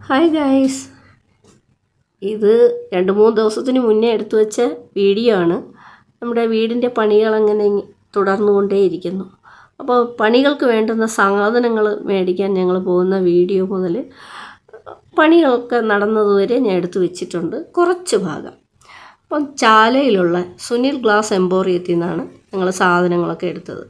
Hi guys, ഇത് 2-3 ദിവസത്തിന് മുന്നേ എടുത്തു വെച്ച വീഡിയോ ആണ്. നമ്മുടെ വീടിൻ്റെ പണികളങ്ങനെ തുടർന്നുകൊണ്ടേയിരിക്കുന്നു. അപ്പോൾ പണികൾക്ക് വേണ്ടുന്ന സാധനങ്ങൾ മേടിക്കാൻ ഞങ്ങൾ പോകുന്ന വീഡിയോ മുതൽ പണികളൊക്കെ നടന്നതുവരെ ഞാൻ എടുത്തു വെച്ചിട്ടുണ്ട് കുറച്ച് ഭാഗം. അപ്പം ചാലയിലുള്ള സുനിൽ ഗ്ലാസ് എംപോറിയത്തിൽ നിന്നാണ് ഞങ്ങൾ സാധനങ്ങളൊക്കെ എടുത്തത്.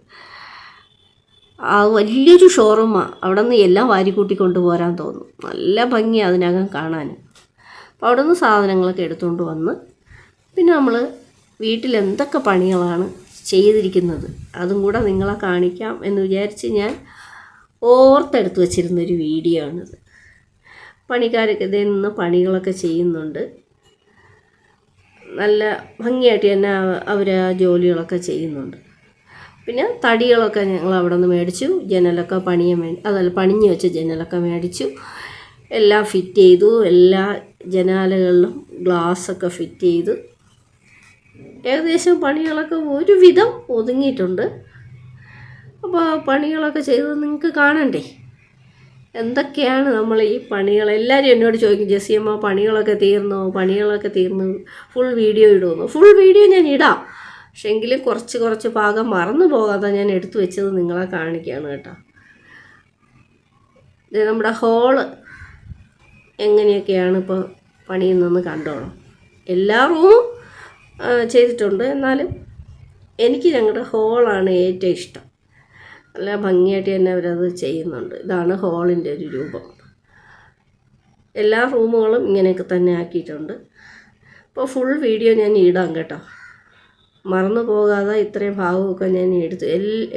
ആ വലിയൊരു ഷോറൂമാണ്. അവിടെ നിന്ന് എല്ലാം വാരിക്കൂട്ടി കൊണ്ടുപോരാൻ തോന്നും. നല്ല ഭംഗിയാണ് അതിനകം കാണാൻ. അപ്പോൾ അവിടെ നിന്ന് സാധനങ്ങളൊക്കെ എടുത്തുകൊണ്ട് വന്ന് പിന്നെ നമ്മൾ വീട്ടിൽ എന്തൊക്കെ പണികളാണ് ചെയ്തിരിക്കുന്നത് അതും കൂടെ നിങ്ങളെ കാണിക്കാം എന്ന് വിചാരിച്ച് ഞാൻ ഓർത്തെടുത്ത് വച്ചിരുന്നൊരു വീഡിയോ ആണിത്. പണിക്കാരൊക്കെ ഇതിൽ നിന്ന് പണികളൊക്കെ ചെയ്യുന്നുണ്ട്. നല്ല ഭംഗിയായിട്ട് തന്നെ അവർ ആ ജോലികളൊക്കെ ചെയ്യുന്നുണ്ട്. പിന്നെ തടികളൊക്കെ ഞങ്ങൾ അവിടെ നിന്ന് മേടിച്ചു. ജനലൊക്കെ പണിയാൻ വേണ്ടി പണിഞ്ഞ് വെച്ച ജനലൊക്കെ മേടിച്ചു. എല്ലാം ഫിറ്റ് ചെയ്തു. എല്ലാ ജനാലകളിലും ഗ്ലാസ്സൊക്കെ ഫിറ്റ് ചെയ്തു. ഏകദേശം പണികളൊക്കെ ഒരുവിധം ഒതുങ്ങിയിട്ടുണ്ട്. അപ്പോൾ പണികളൊക്കെ ചെയ്തത് നിങ്ങൾക്ക് കാണണ്ടേ? എന്തൊക്കെയാണ് നമ്മൾ ഈ പണികൾ? എല്ലാവരും എന്നോട് ചോദിക്കും, ജെസ്സിയമ്മ പണികളൊക്കെ തീർന്നു ഫുൾ വീഡിയോ ഇടുമെന്ന്. ഫുൾ വീഡിയോ ഞാൻ ഇടാം, പക്ഷേ എങ്കിലും കുറച്ച് ഭാഗം മറന്നു പോകാതെ ഞാൻ എടുത്തു വെച്ചത് നിങ്ങളെ കാണിക്കുകയാണ് കേട്ടോ. ഇത് നമ്മുടെ ഹോള് എങ്ങനെയൊക്കെയാണ് ഇപ്പോൾ പണിയുന്നതെന്ന് കണ്ടോളാം. എല്ലാ റൂമും ചെയ്തിട്ടുണ്ട്, എന്നാലും എനിക്ക് ഞങ്ങളുടെ ഹോളാണ് ഏറ്റവും ഇഷ്ടം. നല്ല ഭംഗിയായിട്ട് തന്നെ അവരത് ചെയ്യുന്നുണ്ട്. ഇതാണ് ഹോളിൻ്റെ ഒരു രൂപം. എല്ലാ റൂമുകളും ഇങ്ങനെയൊക്കെ തന്നെ ആക്കിയിട്ടുണ്ട്. അപ്പോൾ ഫുൾ വീഡിയോ ഞാൻ ഇടാം കേട്ടോ. മറന്നു പോകാതെ ഇത്രയും ഭാഗമൊക്കെ ഞാൻ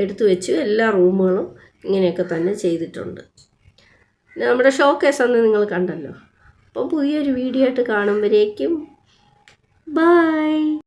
എടുത്തു വെച്ചു. എല്ലാ റൂമുകളും ഇങ്ങനെയൊക്കെ തന്നെ ചെയ്തിട്ടുണ്ട്. നമ്മുടെ ഷോക്കേസ് അന്ന് നിങ്ങൾ കണ്ടല്ലോ. അപ്പം പുതിയൊരു വീഡിയോ ആയിട്ട് കാണുമ്പോഴേക്കും ബൈ.